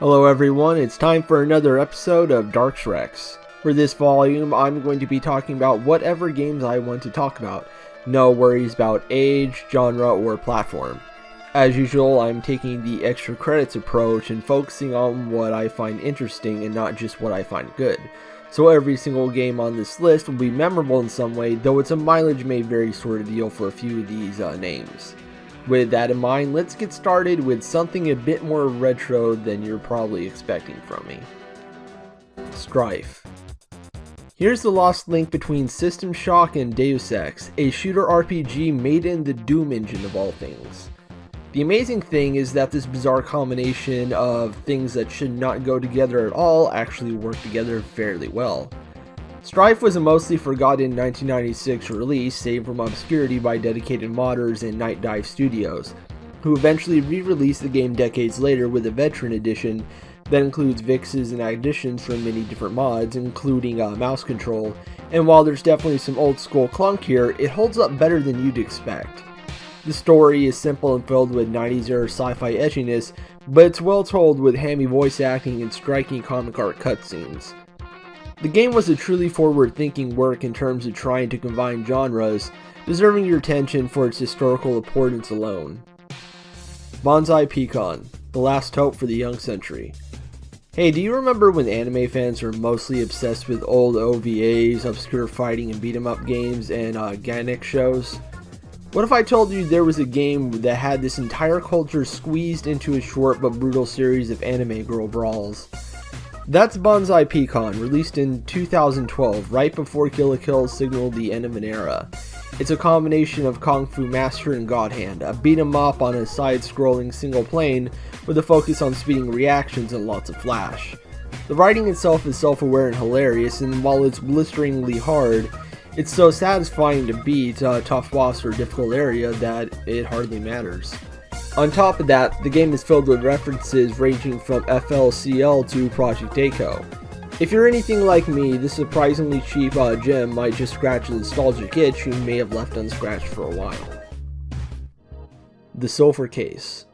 Hello everyone, it's time for another episode of Dark Rex. For this volume, I'm going to be talking about whatever games I want to talk about. No worries about age, genre, or platform. As usual, I'm taking the extra credits approach and focusing on what I find interesting and not just what I find good. So every single game on this list will be memorable in some way, though it's a mileage may vary sort of deal for a few of these names. With that in mind, let's get started with something a bit more retro than you're probably expecting from me. Strife. Here's the lost link between System Shock and Deus Ex, a shooter RPG made in the Doom engine of all things. The amazing thing is that this bizarre combination of things that should not go together at all actually work together fairly well. Strife was a mostly forgotten 1996 release saved from obscurity by dedicated modders and Night Dive Studios, who eventually re-released the game decades later with a Veteran Edition that includes fixes and additions from many different mods, including mouse control, and while there's definitely some old school clunk here, it holds up better than you'd expect. The story is simple and filled with 90s era sci-fi edginess, but it's well told with hammy voice acting and striking comic art cutscenes. The game was a truly forward-thinking work in terms of trying to combine genres, deserving your attention for its historical importance alone. Banzai Peak, the last hope for the young century. Hey, do you remember when anime fans were mostly obsessed with old OVAs, obscure fighting and beat-em-up games, and Ganek shows? What if I told you there was a game that had this entire culture squeezed into a short but brutal series of anime girl brawls? That's Banzai Peak, released in 2012, right before Kill la Kill signaled the end of an era. It's a combination of Kung Fu Master and God Hand, a beat 'em up on a side-scrolling single plane with a focus on speeding reactions and lots of flash. The writing itself is self-aware and hilarious, and while it's blisteringly hard, it's so satisfying to beat a tough boss or difficult area that it hardly matters. On top of that, the game is filled with references ranging from FLCL to Project Echo. If you're anything like me, this surprisingly cheap gem might just scratch a nostalgic itch you may have left unscratched for a while. The Sulfur Case.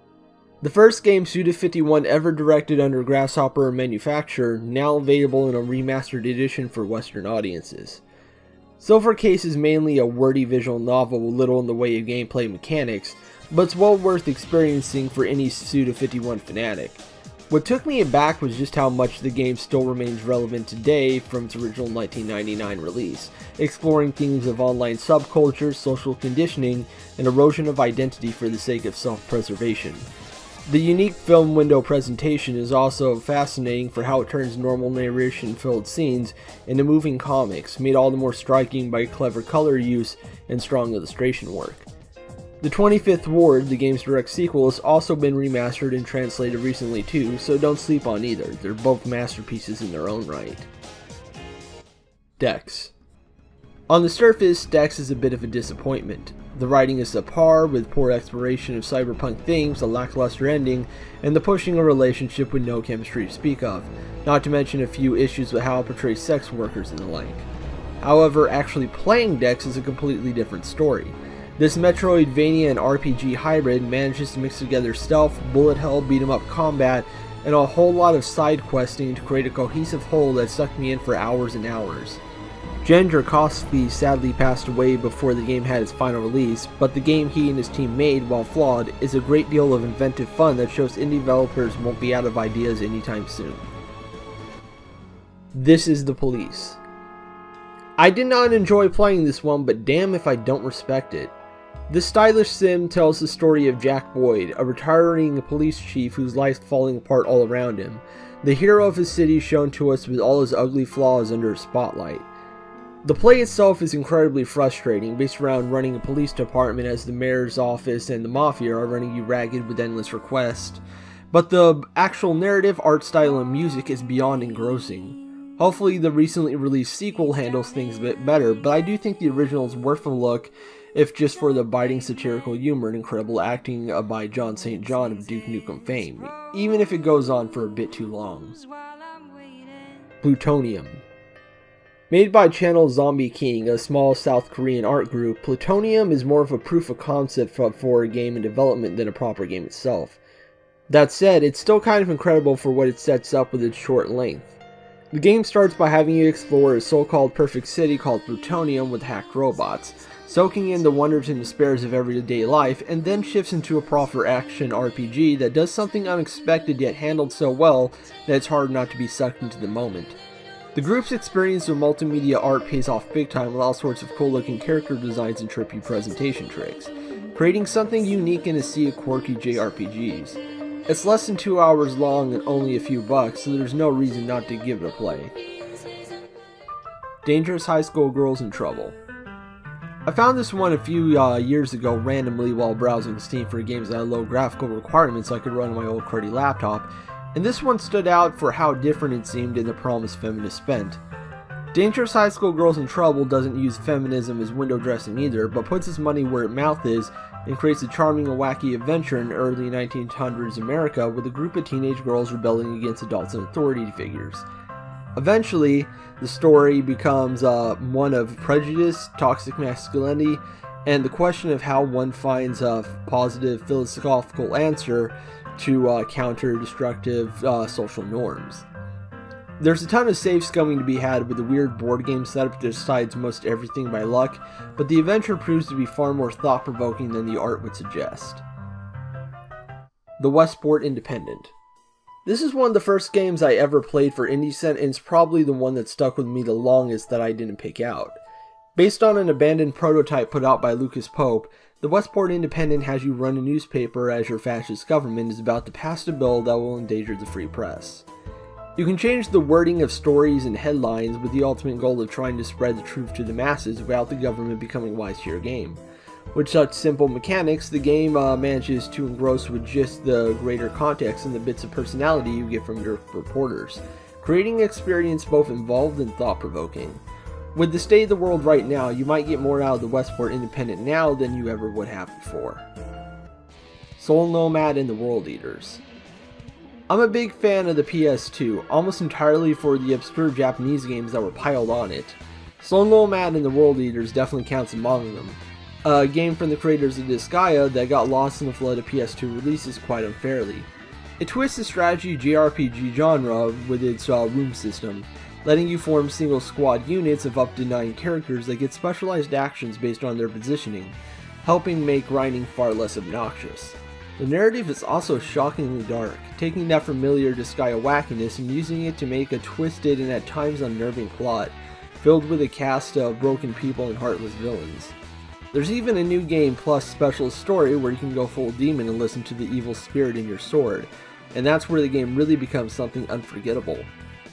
The first game Suda51 ever directed under Grasshopper manufacture, now available in a remastered edition for Western audiences. Sulfur Case is mainly a wordy visual novel with little in the way of gameplay mechanics, but it's well worth experiencing for any Suda51 fanatic. What took me aback was just how much the game still remains relevant today from its original 1999 release, exploring themes of online subculture, social conditioning, and erosion of identity for the sake of self-preservation. The unique film window presentation is also fascinating for how it turns normal narration-filled scenes into moving comics, made all the more striking by clever color use and strong illustration work. The 25th Ward, the game's direct sequel, has also been remastered and translated recently too, so don't sleep on either. They're both masterpieces in their own right. Dex. On the surface, Dex is a bit of a disappointment. The writing is subpar, with poor exploration of cyberpunk themes, a lackluster ending, and the pushing a relationship with no chemistry to speak of, not to mention a few issues with how it portrays sex workers and the like. However, actually playing Dex is a completely different story. This Metroidvania and RPG hybrid manages to mix together stealth, bullet hell, beat-em-up combat, and a whole lot of side questing to create a cohesive whole that sucked me in for hours and hours. Jen Jarkovsky sadly passed away before the game had its final release, but the game he and his team made, while flawed, is a great deal of inventive fun that shows indie developers won't be out of ideas anytime soon. This is the Police. I did not enjoy playing this one, but damn if I don't respect it. This stylish sim tells the story of Jack Boyd, a retiring police chief whose life's falling apart all around him. The hero of his city shown to us with all his ugly flaws under a spotlight. The play itself is incredibly frustrating, based around running a police department as the mayor's office and the mafia are running you ragged with endless requests. But the actual narrative, art style, and music is beyond engrossing. Hopefully the recently released sequel handles things a bit better, but I do think the original is worth a look, if just for the biting satirical humor and incredible acting by John St. John of Duke Nukem fame, even if it goes on for a bit too long. Plutonium. Made by Channel Zombie King, a small South Korean art group, Plutonium is more of a proof of concept for a game in development than a proper game itself. That said, it's still kind of incredible for what it sets up with its short length. The game starts by having you explore a so-called perfect city called plutonium with hacked robots, soaking in the wonders and despairs of everyday life, and then shifts into a proper action RPG that does something unexpected yet handled so well that it's hard not to be sucked into the moment. The group's experience with multimedia art pays off big time with all sorts of cool looking character designs and trippy presentation tricks, creating something unique in a sea of quirky JRPGs. It's less than 2 hours long and only a few bucks, so there's no reason not to give it a play. Dangerous High School Girls in Trouble. I found this one a few years ago randomly while browsing Steam for games that had low graphical requirements I could run on my old cruddy laptop, and this one stood out for how different it seemed and the promise feminists spent. Dangerous High School Girls in Trouble doesn't use feminism as window dressing either, but puts its money where its mouth is and creates a charming and wacky adventure in early 1900s America with a group of teenage girls rebelling against adults and authority figures. Eventually, the story becomes one of prejudice, toxic masculinity, and the question of how one finds a positive philosophical answer to counter destructive social norms. There's a ton of safe scumming to be had with a weird board game setup that decides most everything by luck, but the adventure proves to be far more thought-provoking than the art would suggest. The Westport Independent. This is one of the first games I ever played for IndieCent, and it's probably the one that stuck with me the longest that I didn't pick out. Based on an abandoned prototype put out by Lucas Pope, the Westport Independent has you run a newspaper as your fascist government is about to pass a bill that will endanger the free press. You can change the wording of stories and headlines with the ultimate goal of trying to spread the truth to the masses without the government becoming wise to your game. With such simple mechanics, the game manages to engross with just the greater context and the bits of personality you get from your reporters, creating an experience both involved and thought-provoking. With the state of the world right now, you might get more out of the Westport Independent now than you ever would have before. Soul Nomad and the World Eaters. I'm a big fan of the PS2, almost entirely for the obscure Japanese games that were piled on it. Soul Nomad and the World Eaters definitely counts among them. A game from the creators of Disgaea that got lost in the flood of PS2 releases quite unfairly. It twists the strategy JRPG genre with its room system, letting you form single squad units of up to 9 characters that get specialized actions based on their positioning, helping make grinding far less obnoxious. The narrative is also shockingly dark, taking that familiar Disgaea wackiness and using it to make a twisted and at times unnerving plot, filled with a cast of broken people and heartless villains. There's even a new game plus special story where you can go full demon and listen to the evil spirit in your sword, and that's where the game really becomes something unforgettable.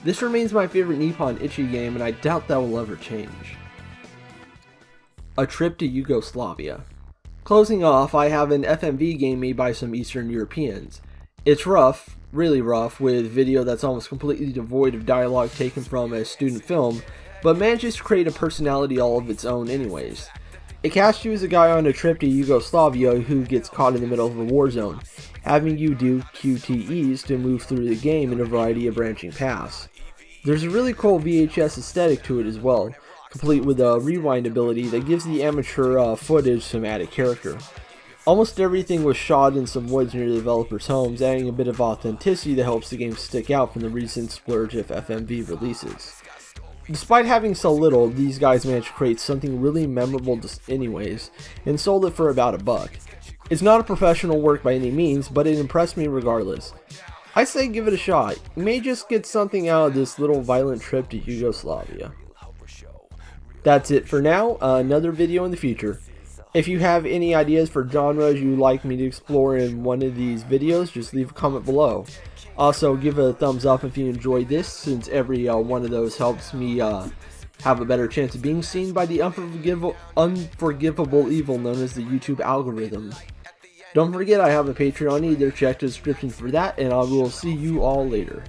This remains my favorite Nippon Ichi game, and I doubt that will ever change. A Trip to Yugoslavia. Closing off, I have an FMV game made by some Eastern Europeans. It's rough, really rough, with video that's almost completely devoid of dialogue taken from a student film, but manages to create a personality all of its own anyways. It casts you as a guy on a trip to Yugoslavia who gets caught in the middle of a war zone, having you do QTEs to move through the game in a variety of branching paths. There's a really cool VHS aesthetic to it as well, complete with a rewind ability that gives the amateur footage some added character. Almost everything was shot in some woods near the developers' homes, adding a bit of authenticity that helps the game stick out from the recent splurge of FMV releases. Despite having so little, these guys managed to create something really memorable anyways, and sold it for about $1. It's not a professional work by any means, but it impressed me regardless. I say give it a shot. You may just get something out of this little violent trip to Yugoslavia. That's it for now, another video in the future. If you have any ideas for genres you'd like me to explore in one of these videos, just leave a comment below. Also, give it a thumbs up if you enjoyed this, since every one of those helps me have a better chance of being seen by the unforgivable evil known as the YouTube algorithm. Don't forget I have a Patreon either, check the description for that, and I will see you all later.